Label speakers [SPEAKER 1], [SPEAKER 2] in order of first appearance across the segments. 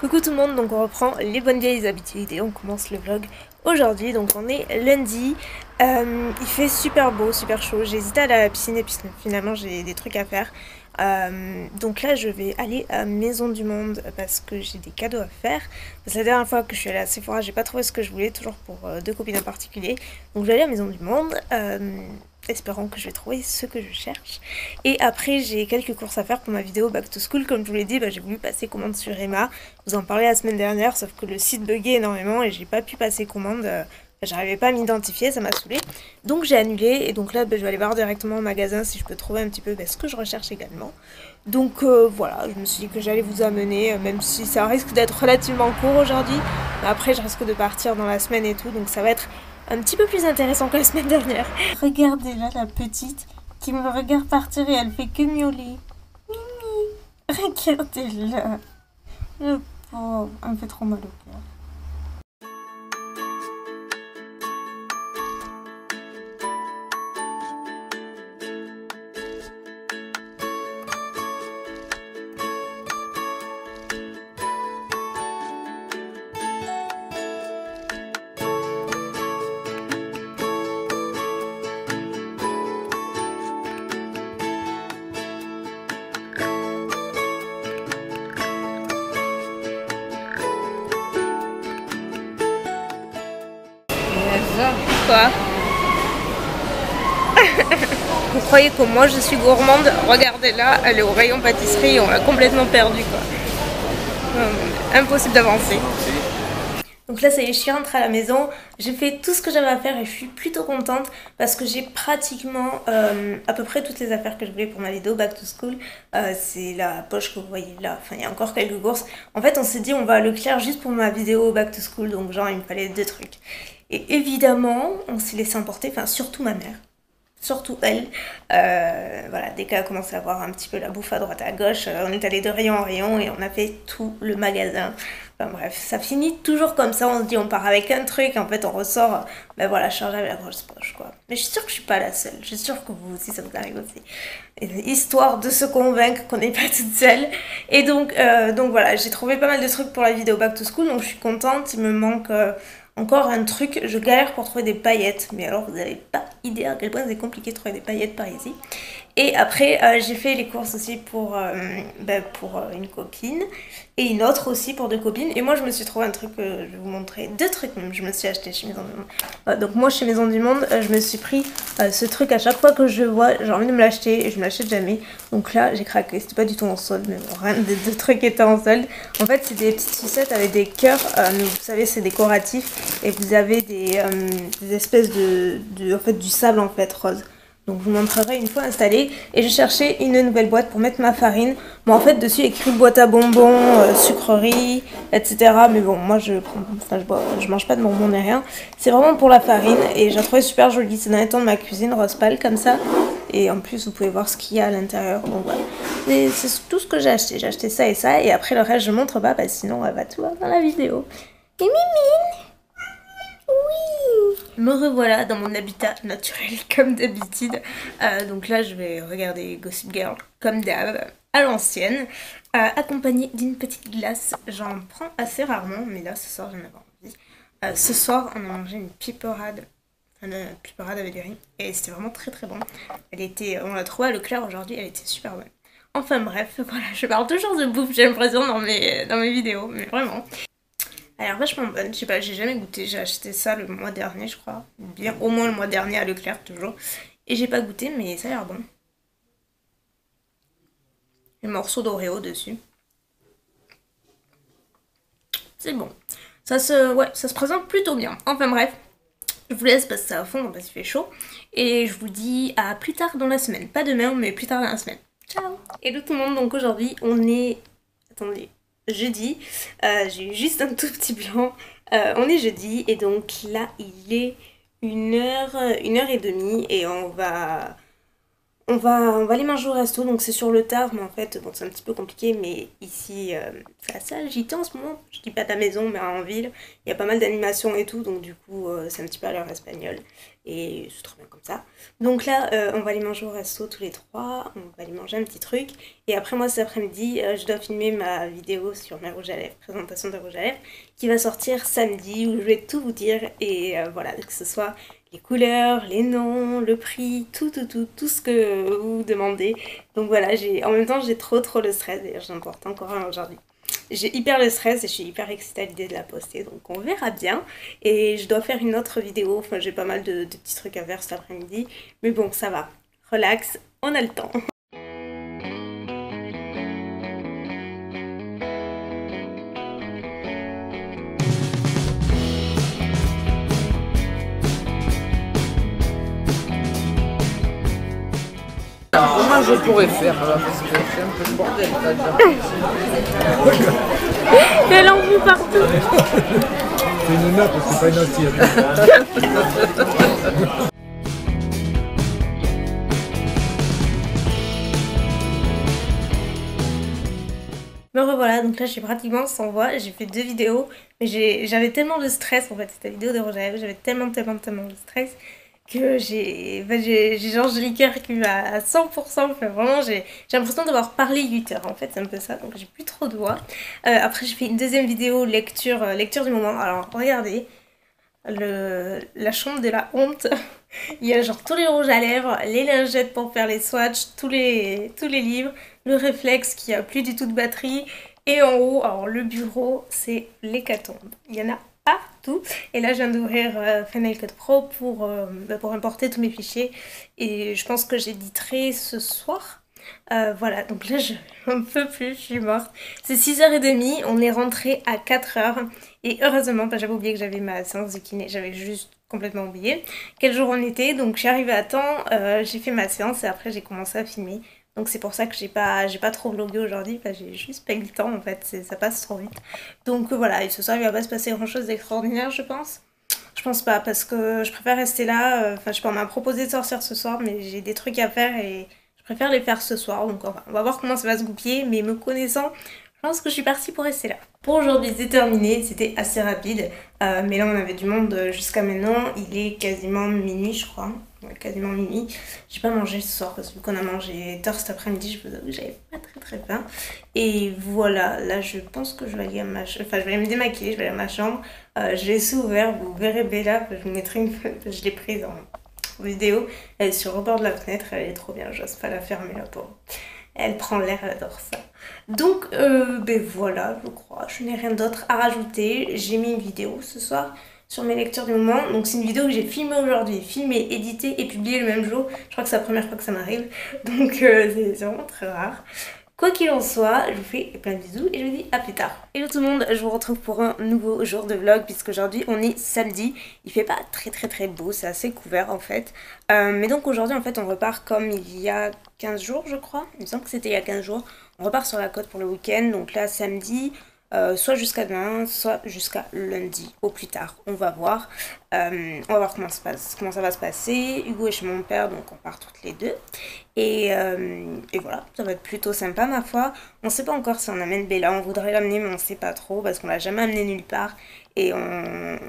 [SPEAKER 1] Coucou tout le monde, donc on reprend les bonnes vieilles habitudes et on commence le vlog aujourd'hui. Donc on est lundi, il fait super beau, super chaud. J'ai hésité à aller à la piscine et puis finalement j'ai des trucs à faire. Donc là je vais aller à Maison du Monde parce que j'ai des cadeaux à faire. Parce que la dernière fois que je suis allée à Sephora, j'ai pas trouvé ce que je voulais, toujours pour deux copines en particulier. Donc je vais aller à Maison du Monde. Espérant que je vais trouver ce que je cherche. Et après j'ai quelques courses à faire pour ma vidéo Back to School. Comme je vous l'ai dit, j'ai voulu passer commande sur Emma. Vous en parlez la semaine dernière, sauf que le site buguait énormément et j'ai pas pu passer commande. J'arrivais pas à m'identifier, ça m'a saoulé. Donc j'ai annulé et donc là je vais aller voir directement au magasin si je peux trouver un petit peu ce que je recherche également. Donc voilà, je me suis dit que j'allais vous amener, même si ça risque d'être relativement court aujourd'hui. Mais après je risque de partir dans la semaine et tout, donc ça va être un petit peu plus intéressant que la semaine dernière. Regardez là la petite qui me regarde partir et elle fait que miauler. Mimi, regardez-la. Le pauvre, elle me fait trop mal au cœur. Quoi? Vous croyez que moi je suis gourmande? Regardez là, elle est au rayon pâtisserie et on l'a complètement perdue quoi. Impossible d'avancer. Donc là ça y est, je suis rentrée à la maison, j'ai fait tout ce que j'avais à faire et je suis plutôt contente parce que j'ai pratiquement à peu près toutes les affaires que je voulais pour ma vidéo Back to School. C'est la poche que vous voyez là, enfin il y a encore quelques courses. En fait on s'est dit on va à Leclerc juste pour ma vidéo Back to School, donc genre il me fallait deux trucs. Et évidemment on s'est laissé emporter, enfin surtout ma mère. Surtout elle, voilà, dès qu'elle a commencé à voir un petit peu la bouffe à droite à gauche, on est allé de rayon en rayon et on a fait tout le magasin. Enfin bref, ça finit toujours comme ça, on se dit on part avec un truc, en fait on ressort, ben voilà, chargé avec la grosse poche quoi. Mais je suis sûre que je suis pas la seule, je suis sûre que vous aussi ça vous arrive aussi. Histoire de se convaincre qu'on n'est pas toute seule. Et donc voilà, j'ai trouvé pas mal de trucs pour la vidéo Back to School, donc je suis contente, il me manque... encore un truc, je galère pour trouver des paillettes, mais alors vous n'avez pas idée à quel point c'est compliqué de trouver des paillettes par ici. Et après j'ai fait les courses aussi pour une copine et une autre aussi pour deux copines. Et moi je me suis trouvé un truc, je vais vous montrer, deux trucs même, je me suis acheté chez Maison du Monde. Donc moi chez Maison du Monde, je me suis pris ce truc à chaque fois que je vois, j'ai envie de me l'acheter et je me l'achète jamais. Donc là j'ai craqué, c'était pas du tout en solde, mais bon, rien des deux trucs étaient en solde. En fait c'est des petites sucettes avec des cœurs, vous savez c'est décoratif et vous avez des espèces en fait du sable en fait rose. Donc je vous montrerai une fois installé. Et je cherchais une nouvelle boîte pour mettre ma farine. Bon en fait dessus écrit boîte à bonbons, sucreries, etc. Mais bon moi je mange pas de bonbons ni rien. C'est vraiment pour la farine et j'ai trouvé super joli. C'est dans les temps de ma cuisine, rose pâle comme ça. Et en plus vous pouvez voir ce qu'il y a à l'intérieur. Donc voilà. C'est tout ce que j'ai acheté. J'ai acheté ça et ça. Et après le reste je montre pas parce que sinon elle va tout voir dans la vidéo. Et Mimine! Oui, me revoilà dans mon habitat naturel comme d'habitude. Donc là je vais regarder Gossip Girl comme d'hab à l'ancienne, accompagnée d'une petite glace. J'en prends assez rarement mais là ce soir j'en avais envie. Ce soir on a mangé une piperade, avec du riz et c'était vraiment très très bon. On l'a trouvée à Leclerc aujourd'hui, elle était super bonne. Enfin bref, voilà, je parle toujours de bouffe j'ai l'impression dans mes vidéos, mais vraiment. Elle a l'air vachement bonne, je sais pas, j'ai jamais goûté, j'ai acheté ça le mois dernier je crois, bien au moins le mois dernier à Leclerc toujours, et j'ai pas goûté mais ça a l'air bon. Les morceaux d'Oreo dessus. C'est bon, ça se présente plutôt bien, enfin bref, je vous laisse parce que ça va fondre parce qu'il fait chaud, et je vous dis à plus tard dans la semaine, pas demain mais plus tard dans la semaine. Ciao. Hello tout le monde, donc aujourd'hui on est... Attendez... Jeudi, j'ai eu juste un tout petit blanc, on est jeudi et donc là il est 1h30 et on va aller manger au resto, donc c'est sur le tard mais en fait bon c'est un petit peu compliqué mais ici c'est assez agité en ce moment, je dis pas à la maison mais en ville, il y a pas mal d'animations et tout donc du coup c'est un petit peu à l'heure espagnole et c'est trop bien comme ça. Donc là, on va aller manger au resto tous les trois, on va aller manger un petit truc. Et après moi cet après-midi, je dois filmer ma vidéo sur mes rouges à lèvres, présentation de rouges à lèvres, qui va sortir samedi, où je vais tout vous dire. Et voilà, que ce soit les couleurs, les noms, le prix, tout ce que vous demandez. Donc voilà, en même temps j'ai trop le stress, d'ailleurs j'en porte encore un aujourd'hui. J'ai hyper le stress et je suis hyper excitée à l'idée de la poster, donc on verra bien. Et je dois faire une autre vidéo, enfin j'ai pas mal de petits trucs à faire cet après-midi, mais bon ça va, relax, on a le temps.
[SPEAKER 2] Comment je pourrais faire là, parce que c'est un peu le bordel là déjà.
[SPEAKER 1] Elle en vue partout.
[SPEAKER 3] C'est une nappe, c'est pas une assiette.
[SPEAKER 1] Me revoilà, donc là j'ai pratiquement sans voix, j'ai fait 2 vidéos, mais j'avais tellement de stress en fait, cette vidéo de rouge à lèvres, j'avais tellement de stress que j'ai genre j'ai le cœur qui va à 100%, enfin, vraiment j'ai l'impression d'avoir parlé 8 heures en fait, c'est un peu ça, donc j'ai plus trop de voix. Après j'ai fait une deuxième vidéo lecture du moment, alors regardez, la chambre de la honte. Il y a genre tous les rouges à lèvres, les lingettes pour faire les swatchs, tous les livres, le réflexe qui a plus du tout de batterie, et en haut, alors le bureau, c'est l'hécatombe. Il y en a partout. Et là, je viens d'ouvrir Final Cut Pro pour importer tous mes fichiers, et je pense que j'éditerai ce soir. Voilà, donc là je n'en peux plus, je suis morte. C'est 6h30, on est rentré à 4h. Et heureusement, j'avais oublié que j'avais ma séance de kiné, j'avais juste complètement oublié quel jour on était. Donc je suis arrivée à temps, j'ai fait ma séance et après j'ai commencé à filmer. Donc c'est pour ça que j'ai pas trop vlogué aujourd'hui, j'ai juste pas eu le temps en fait, ça passe trop vite. Donc voilà, et ce soir il va pas se passer grand chose d'extraordinaire je pense. Je pense pas, parce que je préfère rester là, je sais pas, on m'a proposé de sortir ce soir mais j'ai des trucs à faire et je préfère les faire ce soir, donc enfin, on va voir comment ça va se goupiller, mais me connaissant, je pense que je suis partie pour rester là. Pour aujourd'hui c'est terminé, c'était assez rapide, mais là on avait du monde jusqu'à maintenant, il est quasiment minuit je crois, ouais, quasiment minuit. J'ai pas mangé ce soir parce que vu qu'on a mangé tard cet après-midi, je vous avoue que j'avais pas très faim. Et voilà, là je pense que je vais aller à je vais aller me démaquiller, je vais aller à ma chambre. Je l'ai laissé ouvert, vous verrez Bella, je vous mettrai je l'ai prise en vidéo, elle est sur le bord de la fenêtre, elle est trop bien, j'ose pas la fermer la pauvre. Elle prend l'air, elle adore ça. Donc, ben voilà, je crois. Je n'ai rien d'autre à rajouter. J'ai mis une vidéo ce soir sur mes lectures du moment. Donc, c'est une vidéo que j'ai filmée aujourd'hui, filmée, éditée et publiée le même jour. Je crois que c'est la première fois que ça m'arrive. Donc, c'est vraiment très rare. Quoi qu'il en soit, je vous fais plein de bisous et je vous dis à plus tard. Hello tout le monde, je vous retrouve pour un nouveau jour de vlog puisqu'aujourd'hui on est samedi. Il fait pas très beau, c'est assez couvert en fait. Mais donc aujourd'hui en fait on repart comme il y a 15 jours je crois. Il me semble que c'était il y a 15 jours. On repart sur la côte pour le week-end, donc là samedi. Soit jusqu'à demain, soit jusqu'à lundi au plus tard, on va voir. On va voir comment ça va se passer. Hugo est chez mon père, donc on part toutes les deux. Et voilà, ça va être plutôt sympa ma foi. On sait pas encore si on amène Bella, on voudrait l'amener mais on sait pas trop parce qu'on l'a jamais amené nulle part. Et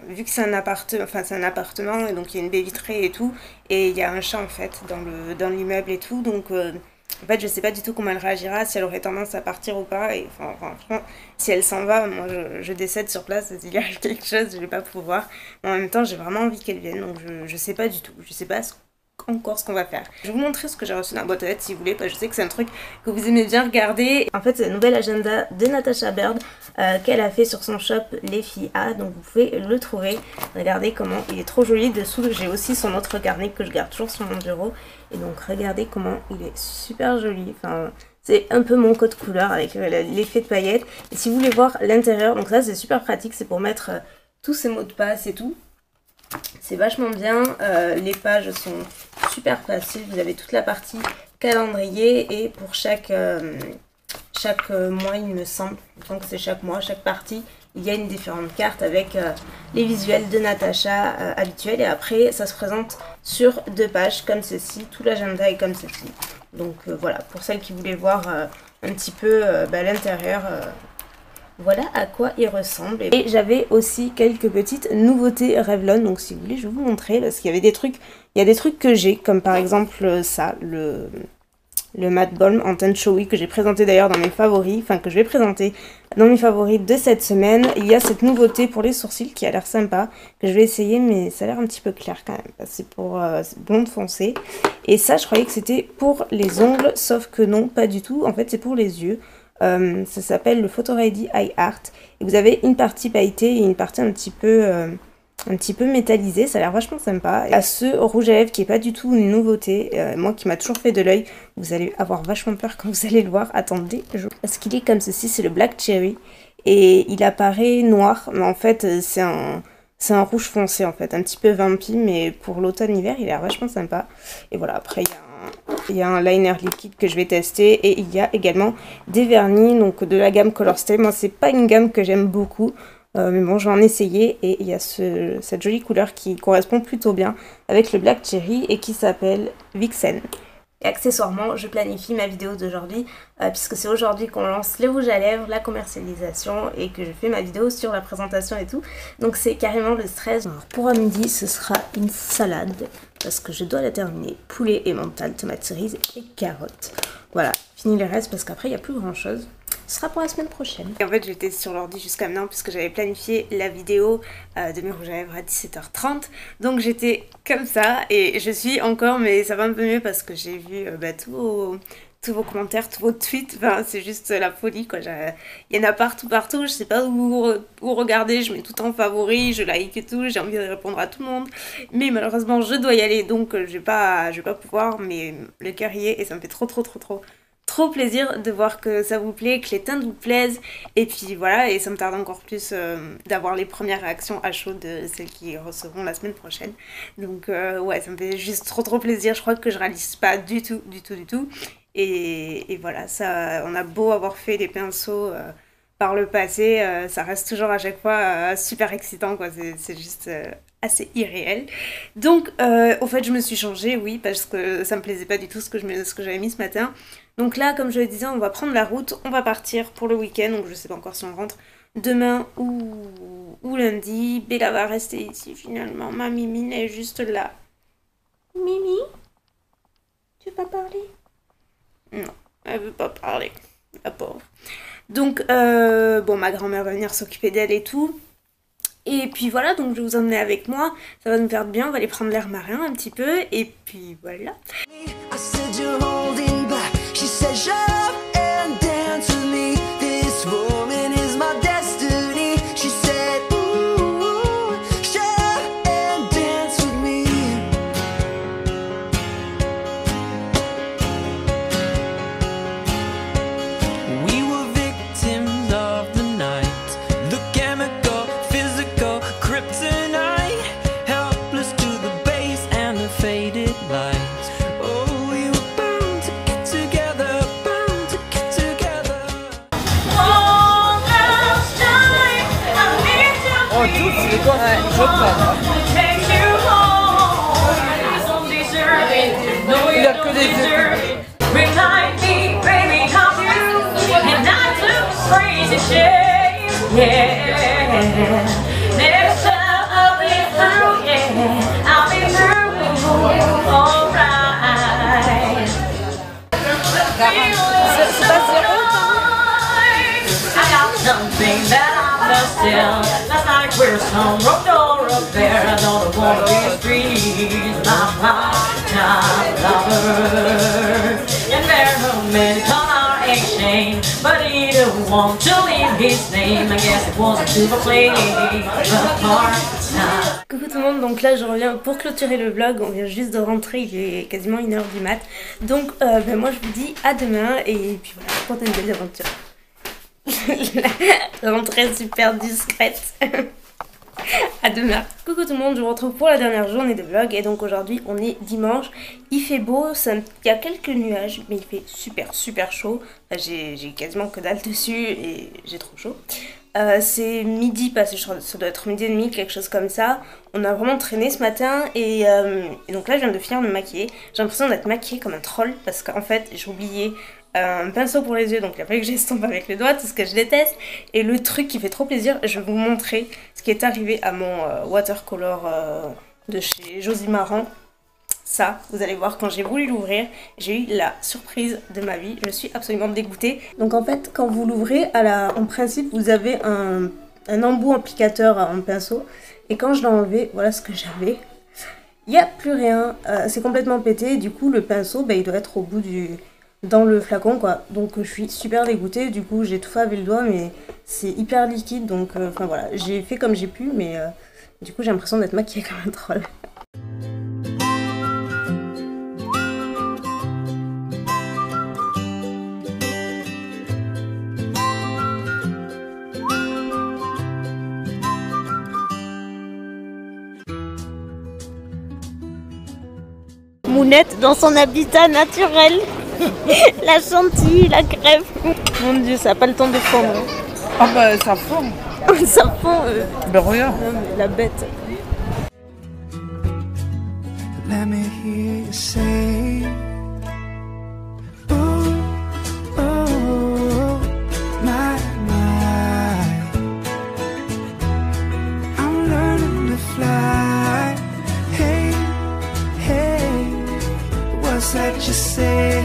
[SPEAKER 1] vu que c'est un appartement et donc il y a une baie vitrée et tout, et il y a un chat en fait dans l'immeuble et tout, donc en fait je sais pas du tout comment elle réagira, si elle aurait tendance à partir ou pas, et enfin franchement si elle s'en va, moi je décède sur place, s'il y a quelque chose je vais pas pouvoir, mais en même temps j'ai vraiment envie qu'elle vienne, donc je sais pas du tout, je sais pas encore ce qu'on va faire. Je vais vous montrer ce que j'ai reçu dans la boîte aux lettres si vous voulez, parce que je sais que c'est un truc que vous aimez bien regarder. En fait c'est un nouvel agenda de Natasha Bird qu'elle a fait sur son shop Les Filles A, donc vous pouvez le trouver. Regardez comment il est trop joli. Dessous j'ai aussi son autre carnet que je garde toujours sur mon bureau, et donc regardez comment il est super joli. Enfin c'est un peu mon code couleur avec l'effet de paillettes. Et si vous voulez voir l'intérieur, donc ça c'est super pratique, c'est pour mettre tous ces mots de passe et tout. C'est vachement bien, les pages sont super faciles, vous avez toute la partie calendrier et pour chaque mois il me semble, donc c'est chaque mois, chaque partie, il y a une différente carte avec les visuels de Natacha habituels et après ça se présente sur 2 pages comme ceci, tout l'agenda est comme ceci. Donc voilà, pour celles qui voulaient voir un petit peu l'intérieur voilà à quoi il ressemble. Et j'avais aussi quelques petites nouveautés Revlon, donc si vous voulez je vais vous montrer, parce qu'il y avait des trucs, il y a des trucs que j'ai, comme par exemple ça, le Matte Balm en teinte showy que j'ai présenté d'ailleurs dans mes favoris, enfin que je vais présenter dans mes favoris de cette semaine. Il y a cette nouveauté pour les sourcils qui a l'air sympa, que je vais essayer, mais ça a l'air un petit peu clair quand même, c'est pour blonde foncé. Et ça je croyais que c'était pour les ongles, sauf que non, pas du tout, en fait c'est pour les yeux. Ça s'appelle le Photo Ready Eye Art, et vous avez une partie pailletée et une partie un petit peu métallisé, ça a l'air vachement sympa. À ce rouge à lèvres qui est pas du tout une nouveauté, moi qui m'a toujours fait de l'œil, vous allez avoir vachement peur quand vous allez le voir, attendez, parce qu'il est comme ceci, c'est le Black Cherry, et il apparaît noir, mais en fait c'est un rouge foncé en fait, un petit peu vampy, mais pour l'automne-hiver il a l'air vachement sympa. Et voilà, après il y a un liner liquide que je vais tester, et il y a également des vernis, donc de la gamme Color Stay. Moi c'est pas une gamme que j'aime beaucoup, mais bon, je vais en essayer, et il y a cette jolie couleur qui correspond plutôt bien avec le Black Cherry et qui s'appelle Vixen. Et accessoirement, je planifie ma vidéo d'aujourd'hui, puisque c'est aujourd'hui qu'on lance les rouges à lèvres, la commercialisation, et que je fais ma vidéo sur la présentation et tout. Donc c'est carrément le stress. Alors pour à midi, ce sera une salade, parce que je dois la terminer. Poulet et mental, tomates cerises et carottes. Voilà, fini le reste parce qu'après il n'y a plus grand chose. Ce sera pour la semaine prochaine. Et en fait j'étais sur l'ordi jusqu'à maintenant puisque j'avais planifié la vidéo de mes rouges à lèvres à 17h30. Donc j'étais comme ça et je suis encore, mais ça va un peu mieux parce que j'ai vu tous vos commentaires, tous vos tweets. Enfin c'est juste la folie quoi. Il y en a partout, je sais pas où regarder, je mets tout en favori, je like et tout, j'ai envie de répondre à tout le monde. Mais malheureusement je dois y aller, donc je vais pas pouvoir, mais le cœur y est et ça me fait trop plaisir de voir que ça vous plaît, que les teintes vous plaisent, et puis voilà, et ça me tarde encore plus d'avoir les premières réactions à chaud de celles qui recevront la semaine prochaine. Donc ouais, ça me fait juste trop plaisir. Je crois que je réalise pas du tout, et voilà, ça, on a beau avoir fait des pinceaux par le passé, ça reste toujours à chaque fois super excitant quoi, c'est juste assez irréel. Donc au fait je me suis changée, oui, parce que ça me plaisait pas du tout ce que j'avais mis ce matin. Donc là, comme je le disais, on va prendre la route, on va partir pour le week-end, donc je sais pas encore si on rentre demain ou lundi. Bella va rester ici finalement, ma Mimine est juste là. Mimi, tu veux pas parler? Non, elle veut pas parler, la pauvre. Donc bon, ma grand-mère va venir s'occuper d'elle et tout. Et puis voilà, donc je vais vous emmener avec moi, ça va nous faire bien, on va aller prendre l'air marin un petit peu, et puis voilà. She said, shut up and dance with me. This woman is my destiny. She said, ooh, shut up and dance with me. We were victims of the night, the chemical, physical, kryptonite, helpless to the base and the faded lights.
[SPEAKER 2] Oh, tous les gars, je prends. Il a que des yeux. C'est pas zéro. Still, that's like we're some road or a bear. I don't want these streets, my lover. Environment on our exchange, but he didn't want to leave his name. I guess it wasn't to play the part. Coucou tout le monde, donc là je reviens pour clôturer le vlog, on vient juste de rentrer, il est quasiment 1h du mat. Donc moi je vous dis à demain et puis voilà, pour une belle aventure. La rentrée super discrète. À demain. Coucou tout le monde, je vous retrouve pour la dernière journée de vlog. Et donc aujourd'hui on est dimanche. Il fait beau, il y a quelques nuages, mais il fait super chaud. Enfin, j'ai quasiment que dalle dessus et j'ai trop chaud. C'est midi passé, ça doit être midi et demi, quelque chose comme ça. On a vraiment traîné ce matin et donc là je viens de finir de me maquiller. J'ai l'impression d'être maquillée comme un troll parce qu'en fait j'ai oublié un pinceau pour les yeux, donc il a fallu que j'estompe avec les doigts, tout ce que je déteste. Et le truc qui fait trop plaisir, je vais vous montrer ce qui est arrivé à mon watercolor de chez Josie Maran. Ça, vous allez voir, quand j'ai voulu l'ouvrir, j'ai eu la surprise de ma vie. Je suis absolument dégoûtée. Donc en fait, quand vous l'ouvrez, en principe, vous avez un embout applicateur en pinceau. Et quand je l'ai enlevé, voilà ce que j'avais. Il n'y a plus rien, c'est complètement pété. Du coup, le pinceau, il doit être au bout dans le flacon, quoi. Donc je suis super dégoûtée. Du coup, j'ai tout fait avec le doigt, mais c'est hyper liquide. Donc, enfin voilà, j'ai fait comme j'ai pu, mais du coup, j'ai l'impression d'être maquillée comme un troll.
[SPEAKER 1] Mounette dans son habitat naturel. La chantilly, la crêpe. Mon dieu, ça n'a pas le temps de fondre.
[SPEAKER 4] Ah bah ça fond.
[SPEAKER 1] Ça fond.
[SPEAKER 4] Ben regarde.
[SPEAKER 1] Non, mais la bête.
[SPEAKER 5] Let me hear you say, oh, oh, my, I'm learning to fly. Hey, hey, what's that you said?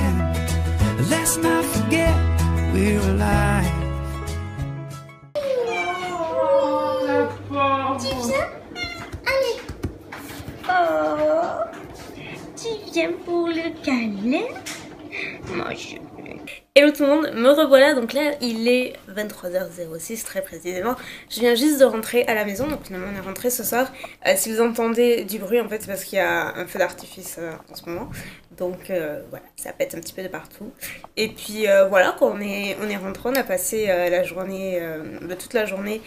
[SPEAKER 5] Let's not forget we're alive.
[SPEAKER 1] Tu viens? Allez. Oh, tu viens pour le câlin? Moi, je...
[SPEAKER 2] Hello tout le monde, me revoilà. Donc là il est 23h06 très précisément. Je viens juste de rentrer à la maison, donc finalement on est rentré ce soir. Si vous entendez du bruit en fait c'est parce qu'il y a un feu d'artifice en ce moment. Donc voilà, ça pète un petit peu de partout. Et puis voilà, quand on est rentré, on a passé la journée, toute la journée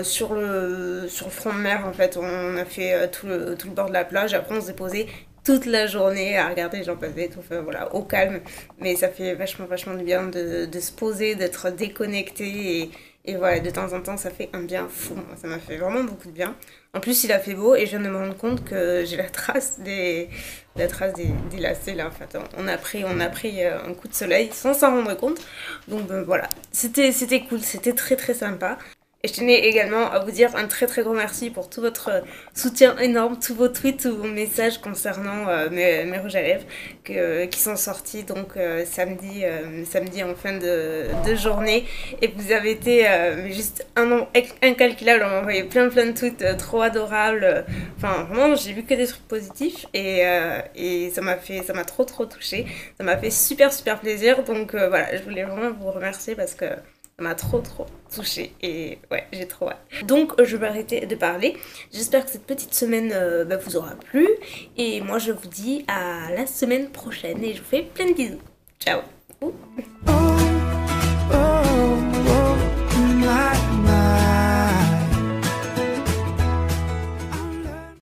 [SPEAKER 2] sur le front de mer en fait. On a fait tout le bord de la plage, après on s'est posé toute la journée à regarder les gens passer, tout, enfin, voilà, au calme. Mais ça fait vachement du bien de se poser, d'être déconnecté et voilà, de temps en temps ça fait un bien fou. Ça m'a fait vraiment beaucoup de bien. En plus il a fait beau et je viens de me rendre compte que j'ai la trace des lacets là en fait. On a pris un coup de soleil sans s'en rendre compte. Donc voilà, c'était cool, c'était très sympa. Et je tenais également à vous dire un très gros merci pour tout votre soutien énorme, tous vos tweets, tous vos messages concernant mes rouges à lèvres qui sont sortis donc samedi en fin de journée. Et vous avez été juste un nombre incalculable, on m'a envoyé plein de tweets trop adorables. Enfin vraiment j'ai vu que des trucs positifs et ça m'a trop touchée. Ça m'a fait super plaisir. Donc voilà, je voulais vraiment vous remercier parce que ça m'a trop touchée et ouais, j'ai trop hâte. Donc je vais arrêter de parler. J'espère que cette petite semaine vous aura plu. Et moi je vous dis à la semaine prochaine et je vous fais plein de bisous. Ciao.
[SPEAKER 5] Oh, oh, oh, my.